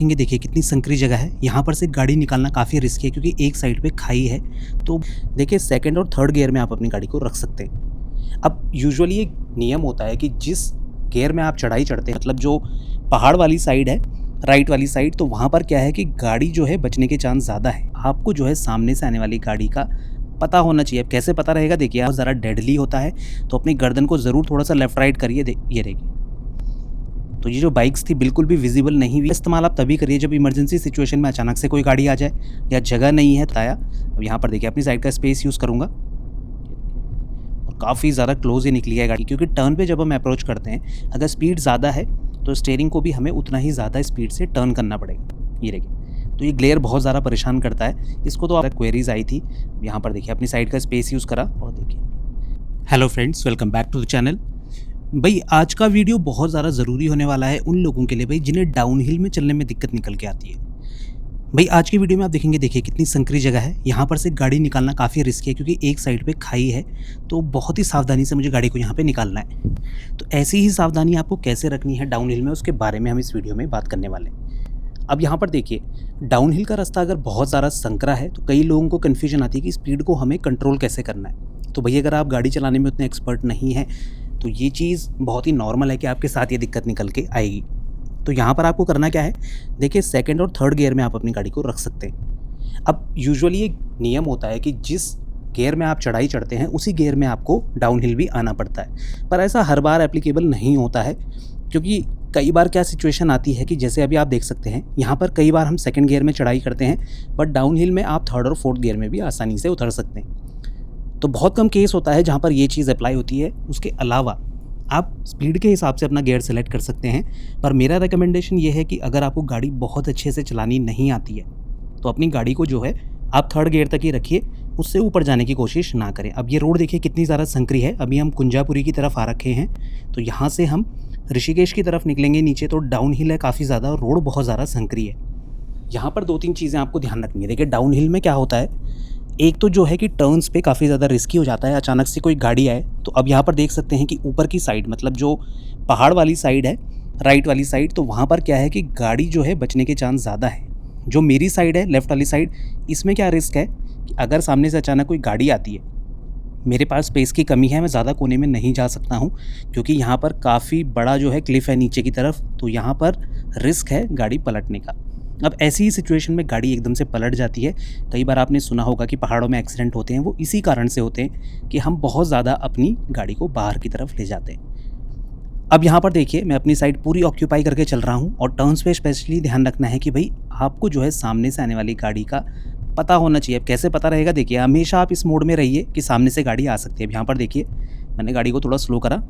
ये देखिए कितनी संकरी जगह है। यहाँ पर से गाड़ी निकालना काफ़ी रिस्की है क्योंकि एक साइड पे खाई है। तो देखिए सेकंड और थर्ड गियर में आप अपनी गाड़ी को रख सकते हैं। अब यूजुअली एक नियम होता है कि जिस गियर में आप चढ़ाई चढ़ते हैं, मतलब जो पहाड़ वाली साइड है, राइट वाली साइड, तो वहाँ पर क्या है कि गाड़ी जो है बचने के चांस ज़्यादा है। आपको जो है सामने से आने वाली गाड़ी का पता होना चाहिए। अब कैसे पता रहेगा, देखिए बहुत ज़रा डेडली होता है, तो अपनी गर्दन को ज़रूर थोड़ा सा लेफ्ट राइट करिए। ये देखिए, तो ये जो बाइक्स थी बिल्कुल भी विजिबल नहीं हुई। इस्तेमाल आप तभी करिए जब इमरजेंसी सिचुएशन में अचानक से कोई गाड़ी आ जाए या जगह नहीं है बताया। अब यहाँ पर देखिए अपनी साइड का स्पेस यूज़ करूँगा और काफ़ी ज़्यादा क्लोज ही निकली है गाड़ी, क्योंकि टर्न पे जब हम अप्रोच करते हैं, अगर स्पीड ज़्यादा है तो स्टीयरिंग को भी हमें उतना ही ज़्यादा स्पीड से टर्न करना पड़ेगा। ये देखिए, तो ये ग्लेयर बहुत ज़्यादा परेशान करता है। इसको तो आप क्वेरीज आई थी। यहाँ पर देखिए अपनी साइड का स्पेस यूज़ करा और देखिए। Hello friends, welcome back to the channel. भाई आज का वीडियो बहुत ज़्यादा ज़रूरी होने वाला है उन लोगों के लिए भाई जिन्हें डाउनहिल में चलने में दिक्कत निकल के आती है। भाई आज की वीडियो में आप देखेंगे, देखिए कितनी संकरी जगह है। यहाँ पर से गाड़ी निकालना काफ़ी रिस्की है क्योंकि एक साइड पे खाई है, तो बहुत ही सावधानी से मुझे गाड़ी को यहाँ पे निकालना है। तो ऐसी ही सावधानी आपको कैसे रखनी है डाउनहिल में, उसके बारे में हम इस वीडियो में बात करने वाले हैं। अब यहाँ पर देखिए, डाउनहिल का रास्ता अगर बहुत ज़्यादा संकरा है तो कई लोगों को कन्फ्यूजन आती है कि स्पीड को हमें कंट्रोल कैसे करना है। तो भैया अगर आप गाड़ी चलाने में उतने एक्सपर्ट नहीं हैं तो ये चीज़ बहुत ही नॉर्मल है कि आपके साथ ये दिक्कत निकल के आएगी। तो यहाँ पर आपको करना क्या है, देखिए सेकंड और थर्ड गियर में आप अपनी गाड़ी को रख सकते हैं। अब यूजुअली एक नियम होता है कि जिस गियर में आप चढ़ाई चढ़ते हैं उसी गियर में आपको डाउनहिल भी आना पड़ता है, पर ऐसा हर बार एप्लीकेबल नहीं होता है। क्योंकि कई बार क्या सिचुएशन आती है कि जैसे अभी आप देख सकते हैं, यहाँ पर कई बार हम सेकंड गियर में चढ़ाई करते हैं, बट डाउनहिल में आप थर्ड और फोर्थ गियर में भी आसानी से उतर सकते हैं। तो बहुत कम केस होता है जहाँ पर ये चीज़ अप्लाई होती है। उसके अलावा आप स्पीड के हिसाब से अपना गियर सेलेक्ट कर सकते हैं, पर मेरा रिकमेंडेशन ये है कि अगर आपको गाड़ी बहुत अच्छे से चलानी नहीं आती है तो अपनी गाड़ी को जो है आप थर्ड गियर तक ही रखिए, उससे ऊपर जाने की कोशिश ना करें। अब ये रोड देखिए कितनी ज़्यादा संकरी है। अभी हम कुंजापुरी की तरफ आ रखे हैं, तो यहाँ से हम ऋषिकेश की तरफ निकलेंगे नीचे, तो डाउनहिल है काफ़ी ज़्यादा, रोड बहुत ज़्यादा संकरी है। यहाँ पर 2-3 चीज़ें आपको ध्यान रखनी है। देखिए डाउनहिल में क्या होता है, एक तो जो है कि टर्न्स पे काफ़ी ज़्यादा रिस्की हो जाता है, अचानक से कोई गाड़ी आए। तो अब यहाँ पर देख सकते हैं कि ऊपर की साइड, मतलब जो पहाड़ वाली साइड है, राइट वाली साइड, तो वहाँ पर क्या है कि गाड़ी जो है बचने के चांस ज़्यादा है। जो मेरी साइड है, लेफ़्ट वाली साइड, इसमें क्या रिस्क है कि अगर सामने से अचानक कोई गाड़ी आती है, मेरे पास स्पेस की कमी है, मैं ज़्यादा कोने में नहीं जा सकता हूँ क्योंकि यहाँ पर काफ़ी बड़ा जो है क्लिफ है नीचे की तरफ, तो यहाँ पर रिस्क है गाड़ी पलटने का। अब ऐसी ही सिचुएशन में गाड़ी एकदम से पलट जाती है। कई बार आपने सुना होगा कि पहाड़ों में एक्सीडेंट होते हैं, वो इसी कारण से होते हैं कि हम बहुत ज़्यादा अपनी गाड़ी को बाहर की तरफ ले जाते हैं। अब यहाँ पर देखिए मैं अपनी साइड पूरी ऑक्यूपाई करके चल रहा हूँ और टर्न्स पे स्पेशली ध्यान रखना है कि भाई आपको जो है सामने से आने वाली गाड़ी का पता होना चाहिए। अब कैसे पता रहेगा, देखिए हमेशा आप इस मोड में रहिए कि सामने से गाड़ी आ सकती है। अब यहाँ पर देखिए मैंने गाड़ी को थोड़ा स्लो करा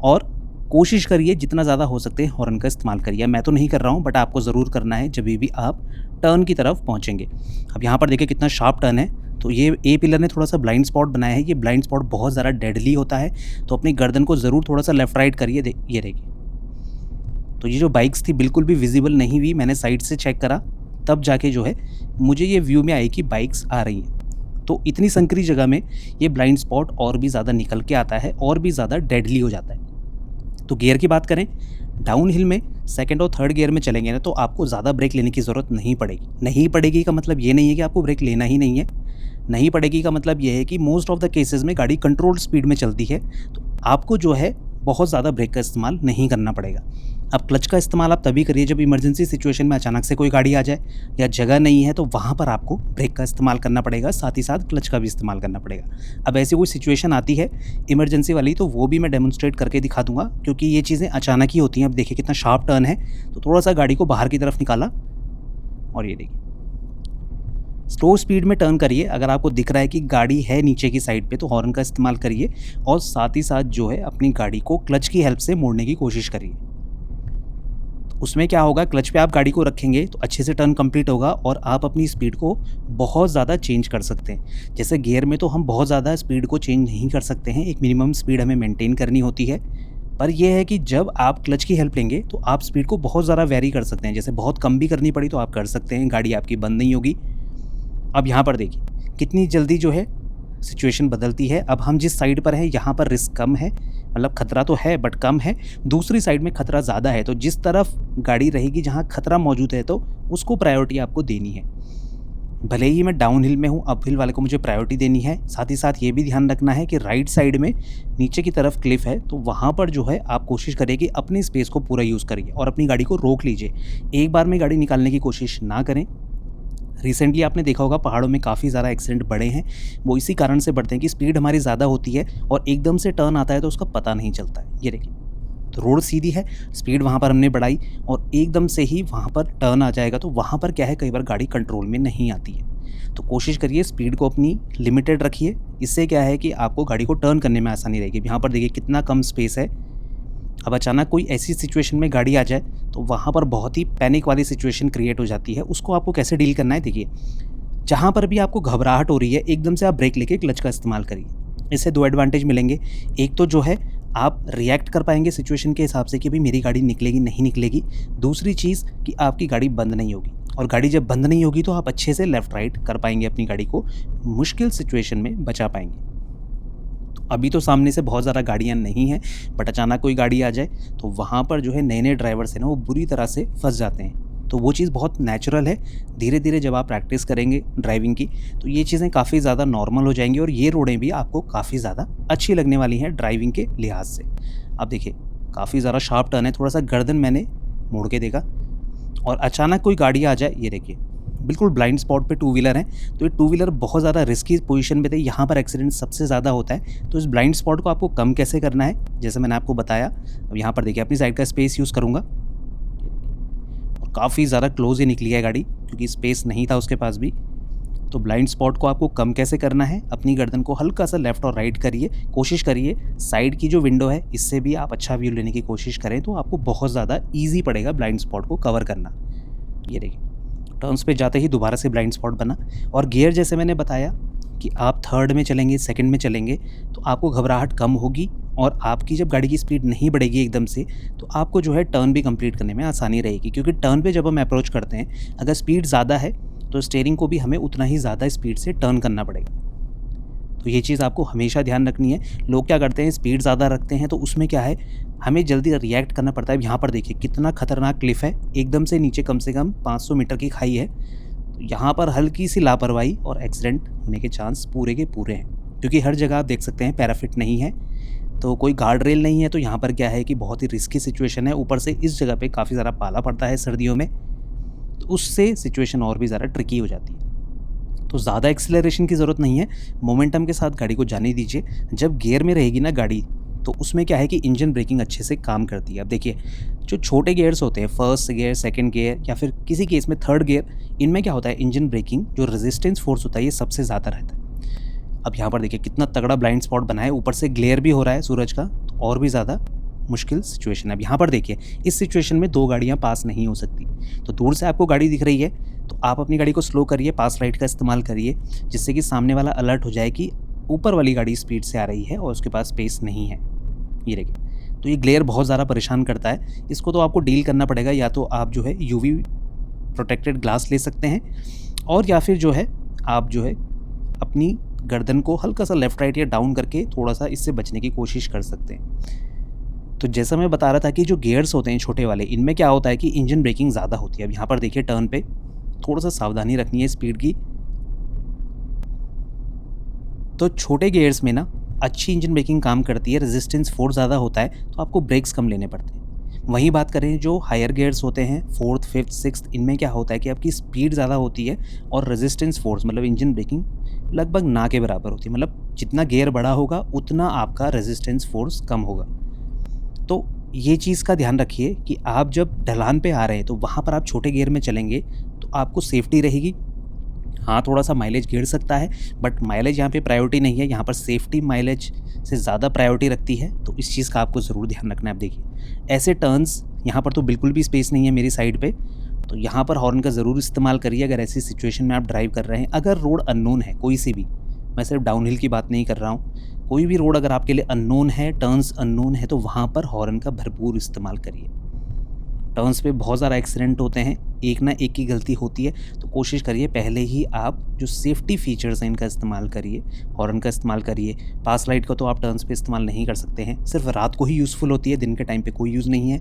और कोशिश करिए जितना ज़्यादा हो सकते हैं हॉर्न का इस्तेमाल करिए। मैं तो नहीं कर रहा हूँ, बट आपको ज़रूर करना है जब भी आप टर्न की तरफ पहुँचेंगे। अब यहाँ पर देखिए कितना शार्प टर्न है, तो ये ए पिलर ने थोड़ा सा ब्लाइंड स्पॉट बनाया है। ये ब्लाइंड स्पॉट बहुत ज़्यादा डेडली होता है, तो अपनी गर्दन को ज़रूर थोड़ा सा लेफ्ट राइट करिए। ये देखिए, तो ये जो बाइक्स थी बिल्कुल भी विजिबल नहीं हुई। मैंने साइड से चेक करा, तब जाके जो है मुझे ये व्यू में आई कि बाइक्स आ रही हैं। तो इतनी संकरी जगह में ये ब्लाइंड स्पॉट और भी ज़्यादा निकल के आता है और भी ज़्यादा डेडली हो जाता है। तो गियर की बात करें, डाउनहिल में सेकंड और थर्ड गियर में चलेंगे ना, तो आपको ज़्यादा ब्रेक लेने की ज़रूरत नहीं पड़ेगी। नहीं पड़ेगी का मतलब ये नहीं है कि आपको ब्रेक लेना ही नहीं है। नहीं पड़ेगी का मतलब ये है कि मोस्ट ऑफ द केसेस में गाड़ी कंट्रोल्ड स्पीड में चलती है, तो आपको जो है बहुत ज़्यादा ब्रेक का इस्तेमाल नहीं करना पड़ेगा। अब क्लच का इस्तेमाल आप तभी करिए जब इमरजेंसी सिचुएशन में अचानक से कोई गाड़ी आ जाए या जगह नहीं है, तो वहाँ पर आपको ब्रेक का इस्तेमाल करना पड़ेगा, साथ ही साथ क्लच का भी इस्तेमाल करना पड़ेगा। अब ऐसी कोई सिचुएशन आती है इमरजेंसी वाली, तो वो भी मैं डेमोन्स्ट्रेट करके दिखा दूंगा, क्योंकि ये चीज़ें अचानक ही होती हैं। अब देखिए कितना शार्प टर्न है, तो थोड़ा सा गाड़ी को बाहर की तरफ निकाला और ये देखिए स्लो स्पीड में टर्न करिए। अगर आपको दिख रहा है कि गाड़ी है नीचे की साइड पे, तो हॉर्न का इस्तेमाल करिए और साथ ही साथ जो है अपनी गाड़ी को क्लच की हेल्प से मोड़ने की कोशिश करिए। उसमें क्या होगा, क्लच पे आप गाड़ी को रखेंगे तो अच्छे से टर्न कंप्लीट होगा और आप अपनी स्पीड को बहुत ज़्यादा चेंज कर सकते हैं। जैसे गियर में तो हम बहुत ज़्यादा स्पीड को चेंज नहीं कर सकते हैं, एक मिनिमम स्पीड हमें मेंटेन करनी होती है। पर यह है कि जब आप क्लच की हेल्प लेंगे तो आप स्पीड को बहुत ज़्यादा वेरी कर सकते हैं। जैसे बहुत कम भी करनी पड़ी तो आप कर सकते हैं, गाड़ी आपकी बंद नहीं होगी। अब यहाँ पर देखिए कितनी जल्दी जो है सिचुएशन बदलती है। अब हम जिस साइड पर हैं यहाँ पर रिस्क कम है, मतलब खतरा तो है बट कम है, दूसरी साइड में खतरा ज़्यादा है। तो जिस तरफ गाड़ी रहेगी जहाँ खतरा मौजूद है तो उसको प्रायोरिटी आपको देनी है। भले ही मैं डाउन हिल में हूँ, अप हिल वाले को मुझे प्रायोरिटी देनी है। साथ ही साथ ये भी ध्यान रखना है कि राइट साइड में नीचे की तरफ क्लिफ है, तो वहाँ पर जो है आप कोशिश करिए कि अपनी स्पेस को पूरा यूज़ करिए और अपनी गाड़ी को रोक लीजिए। एक बार में गाड़ी निकालने की कोशिश ना करें। रिसेंटली आपने देखा होगा पहाड़ों में काफ़ी ज़्यादा एक्सीडेंट बढ़े हैं, वो इसी कारण से बढ़ते हैं कि स्पीड हमारी ज़्यादा होती है और एकदम से टर्न आता है तो उसका पता नहीं चलता है। ये देखिए, तो रोड सीधी है, स्पीड वहाँ पर हमने बढ़ाई और एकदम से ही वहाँ पर टर्न आ जाएगा, तो वहाँ पर क्या है, कई बार गाड़ी कंट्रोल में नहीं आती है। तो कोशिश करिए स्पीड को अपनी लिमिटेड रखिए, इससे क्या है कि आपको गाड़ी को टर्न करने में आसानी रहेगी। यहाँ पर देखिए कितना कम स्पेस है। अब अचानक कोई ऐसी सिचुएशन में गाड़ी आ जाए तो वहाँ पर बहुत ही पैनिक वाली सिचुएशन क्रिएट हो जाती है। उसको आपको कैसे डील करना है, देखिए जहाँ पर भी आपको घबराहट हो रही है एकदम से आप ब्रेक लेके क्लच का इस्तेमाल करिए। इससे 2 एडवांटेज मिलेंगे। एक तो जो है आप रिएक्ट कर पाएंगे सिचुएशन के हिसाब से कि भाई मेरी गाड़ी निकलेगी नहीं निकलेगी। दूसरी चीज़ कि आपकी गाड़ी बंद नहीं होगी, और गाड़ी जब बंद नहीं होगी तो आप अच्छे से लेफ़्ट राइट कर पाएंगे, अपनी गाड़ी को मुश्किल सिचुएशन में बचा पाएंगे। अभी तो सामने से बहुत ज़्यादा गाड़ियाँ नहीं हैं, बट अचानक कोई गाड़ी आ जाए तो वहाँ पर जो है नए-नए ड्राइवर्स हैं ना, वो बुरी तरह से फँस जाते हैं। तो वो चीज़ बहुत नेचुरल है। धीरे-धीरे जब आप प्रैक्टिस करेंगे ड्राइविंग की तो ये चीज़ें काफ़ी ज़्यादा नॉर्मल हो जाएँगी और ये रोडें भी आपको काफ़ी ज़्यादा अच्छी लगने वाली हैं ड्राइविंग के लिहाज से। अब देखिए काफ़ी ज़्यादा शार्प टर्न है, थोड़ा-सा गर्दन मैंने मोड़ के देखा और अचानक कोई गाड़ी आ जाए, ये देखिए बिल्कुल ब्लाइंड स्पॉट पे टू व्हीलर हैं, तो ये टू व्हीलर बहुत ज़्यादा रिस्की पोजीशन पे थे, यहाँ पर एक्सीडेंट सबसे ज़्यादा होता है। तो इस ब्लाइंड स्पॉट को आपको कम कैसे करना है, जैसे मैंने आपको बताया। अब यहाँ पर देखिए अपनी साइड का स्पेस यूज़ करूँगा और काफ़ी ज़्यादा क्लोज ही निकली है गाड़ी क्योंकि स्पेस नहीं था उसके पास भी। तो ब्लाइंड स्पॉट को आपको कम कैसे करना है, अपनी गर्दन को हल्का सा लेफ़्ट और राइट करिए, कोशिश करिए साइड की जो विंडो है इससे भी आप अच्छा व्यू लेने की कोशिश करें तो आपको बहुत ज़्यादा ईज़ी पड़ेगा ब्लाइंड स्पॉट को कवर करना। ये देखिए टर्न्स पे जाते ही दोबारा से ब्लाइंड स्पॉट बना। और गियर जैसे मैंने बताया कि आप थर्ड में चलेंगे, सेकंड में चलेंगे तो आपको घबराहट कम होगी और आपकी जब गाड़ी की स्पीड नहीं बढ़ेगी एकदम से तो आपको जो है टर्न भी कंप्लीट करने में आसानी रहेगी, क्योंकि टर्न पे जब हम अप्रोच करते हैं अगर स्पीड ज़्यादा है तो स्टीयरिंग को भी हमें उतना ही ज़्यादा स्पीड से टर्न करना पड़ेगा। तो ये चीज़ आपको हमेशा ध्यान रखनी है। लोग क्या करते हैं स्पीड ज़्यादा रखते हैं तो उसमें क्या है हमें जल्दी रिएक्ट करना पड़ता है। यहाँ पर देखिए कितना खतरनाक क्लिफ है, एकदम से नीचे कम से कम 500 मीटर की खाई है। तो यहाँ पर हल्की सी लापरवाही और एक्सीडेंट होने के चांस पूरे के पूरे हैं, क्योंकि हर जगह आप देख सकते हैं पैराफिट नहीं है, तो कोई गार्ड रेल नहीं है। तो यहाँ पर क्या है कि बहुत ही रिस्की सिचुएशन है, ऊपर से इस जगह पे काफ़ी ज़्यादा पाला पड़ता है सर्दियों में, तो उससे सिचुएशन और भी ज़्यादा ट्रिकी हो जाती है। तो ज़्यादा एक्सेलरेशन की ज़रूरत नहीं है, मोमेंटम के साथ गाड़ी को जाने दीजिए। जब गियर में रहेगी ना गाड़ी तो उसमें क्या है कि इंजन ब्रेकिंग अच्छे से काम करती है। अब देखिए जो छोटे गियर्स होते हैं, फर्स्ट गियर, सेकंड गियर या फिर किसी केस में थर्ड गियर, इनमें क्या होता है इंजन ब्रेकिंग जो रेजिस्टेंस फोर्स होता है ये सबसे ज़्यादा रहता है। अब यहाँ पर देखिए कितना तगड़ा ब्लाइंड स्पॉट बना है, ऊपर से ग्लेयर भी हो रहा है सूरज का, तो और भी ज़्यादा मुश्किल सिचुएशन है। अब यहाँ पर देखिए इस सिचुएशन में 2 गाड़ियाँ पास नहीं हो सकती, तो दूर से आपको गाड़ी दिख रही है तो आप अपनी गाड़ी को स्लो करिए, पास राइट का इस्तेमाल करिए, जिससे कि सामने वाला अलर्ट हो जाए कि ऊपर वाली गाड़ी स्पीड से आ रही है और उसके पास स्पेस नहीं है। ये देखिए तो ये ग्लेयर बहुत ज़्यादा परेशान करता है, इसको तो आपको डील करना पड़ेगा। या तो आप जो है यूवी प्रोटेक्टेड ग्लास ले सकते हैं और या फिर जो है आप जो है अपनी गर्दन को हल्का सा लेफ़्ट राइट या डाउन करके थोड़ा सा इससे बचने की कोशिश कर सकते हैं। तो जैसा मैं बता रहा था कि जो गियर्स होते हैं छोटे वाले, इनमें क्या होता है कि इंजन ब्रेकिंग ज़्यादा होती है। अब यहाँ पर देखिए टर्न पे थोड़ा सा सावधानी रखनी है स्पीड की। तो छोटे गियर्स में ना अच्छी इंजन ब्रेकिंग काम करती है, रेजिस्टेंस फोर्स ज़्यादा होता है तो आपको ब्रेक्स कम लेने पड़ते हैं। वहीं बात करें जो हायर गियर्स होते हैं, फोर्थ, फिफ्थ, सिक्स्थ, इनमें क्या होता है कि आपकी स्पीड ज़्यादा होती है और रेजिस्टेंस फोर्स मतलब इंजन ब्रेकिंग लगभग ना के बराबर होती है। मतलब जितना गियर बड़ा होगा उतना आपका रेजिस्टेंस फोर्स कम होगा। तो ये चीज़ का ध्यान रखिए कि आप जब ढलान पे आ रहे हैं तो वहाँ पर आप छोटे गियर में चलेंगे तो आपको सेफ्टी रहेगी। हाँ, थोड़ा-सा माइलेज गिर सकता है बट माइलेज यहाँ पे प्रायोरिटी नहीं है, यहाँ पर सेफ्टी माइलेज से ज़्यादा प्रायोरिटी रखती है, तो इस चीज़ का आपको ज़रूर ध्यान रखना है। आप देखिए ऐसे टर्न्स यहाँ पर तो बिल्कुल भी स्पेस नहीं है मेरी साइड पे, तो यहाँ पर हॉर्न का ज़रूर इस्तेमाल करिए अगर ऐसी सिचुएशन में आप ड्राइव कर रहे हैं। अगर रोड अननोन है कोई सी भी, मैं सिर्फ डाउनहिल की बात नहीं कर रहा हूँ, कोई भी रोड अगर आपके लिए अननोन है, टर्न्स अननोन है, तो वहाँ पर हॉर्न का भरपूर इस्तेमाल करिए। टर्न्स पे बहुत ज़्यादा एक्सीडेंट होते हैं, एक ना एक की गलती होती है, तो कोशिश करिए पहले ही आप जो सेफ्टी फीचर्स हैं इनका इस्तेमाल करिए, हॉर्न का इस्तेमाल करिए। पास लाइट का तो आप टर्न्स पे इस्तेमाल नहीं कर सकते हैं, सिर्फ रात को ही यूज़फुल होती है, दिन के टाइम पे कोई यूज़ नहीं है।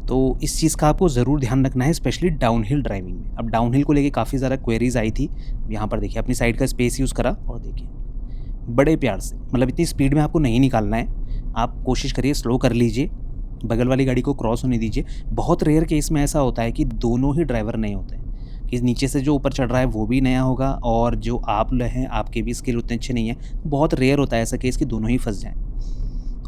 तो इस चीज़ का आपको ज़रूर ध्यान रखना है, स्पेशली डाउनहिल ड्राइविंग में। अब डाउनहिल को लेके काफ़ी ज़्यादा क्वेरीज़ आई थी। यहाँ पर देखिए अपनी साइड का स्पेस यूज़ करा और देखिए बड़े प्यार से, मतलब इतनी स्पीड में आपको नहीं निकालना है, आप कोशिश करिए स्लो कर लीजिए, बगल वाली गाड़ी को क्रॉस होने दीजिए। बहुत रेयर केस में ऐसा होता है कि दोनों ही ड्राइवर नए होते हैं, कि नीचे से जो ऊपर चढ़ रहा है वो भी नया होगा और जो आप हैं आपके भी स्किल उतने अच्छे नहीं हैं। बहुत रेयर होता है ऐसा केस कि दोनों ही फँस जाएँ।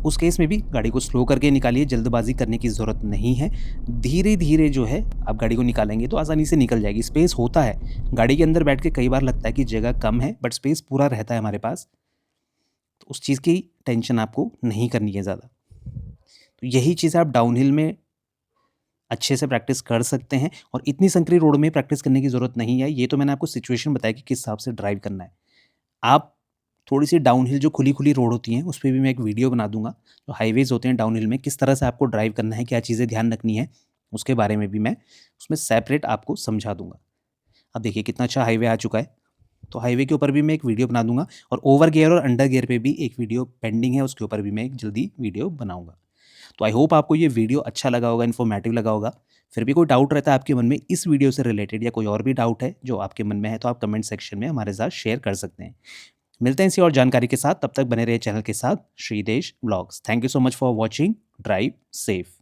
उस केस में भी गाड़ी को स्लो करके निकालिए, जल्दबाज़ी करने की ज़रूरत नहीं है। धीरे-धीरे जो है आप गाड़ी को निकालेंगे तो आसानी से निकल जाएगी। स्पेस होता है, गाड़ी के अंदर बैठ के कई बार लगता है कि जगह कम है, बट स्पेस पूरा रहता है हमारे पास। तो उस चीज़ की टेंशन आपको नहीं करनी है ज़्यादा। तो यही चीज़ आप डाउनहिल में अच्छे से प्रैक्टिस कर सकते हैं और इतनी संकरी रोड में प्रैक्टिस करने की ज़रूरत नहीं है। ये तो मैंने आपको सिचुएशन बताया कि किस हिसाब से ड्राइव करना है। आप थोड़ी-सी डाउनहिल जो खुली-खुली रोड होती हैं, उस पे भी मैं एक वीडियो बना दूँगा। जो हाइवेज़ होते हैं डाउनहिल में, किस तरह से आपको ड्राइव करना है, क्या चीज़ें ध्यान रखनी है, उसके बारे में भी मैं उसमें सेपरेट आपको समझा दूँगा। अब देखिए कितना अच्छा हाईवे आ चुका है, तो हाईवे के ऊपर भी मैं एक वीडियो बना दूँगा और ओवर गियर और अंडर गियर पे भी एक वीडियो पेंडिंग है, उसके ऊपर भी मैं एक जल्दी वीडियो बनाऊँगा। तो आई होप आपको ये वीडियो अच्छा लगा होगा, इन्फॉर्मेटिव लगा होगा। फिर भी कोई डाउट रहता है आपके मन में इस वीडियो से रिलेटेड या कोई और भी डाउट है जो आपके मन में है, तो आप कमेंट सेक्शन में हमारे साथ शेयर कर सकते हैं। मिलते हैं इसी और जानकारी के साथ, तब तक बने रहिए चैनल के साथ, Shridesh vlogs. Thank you so much for watching. Drive safe.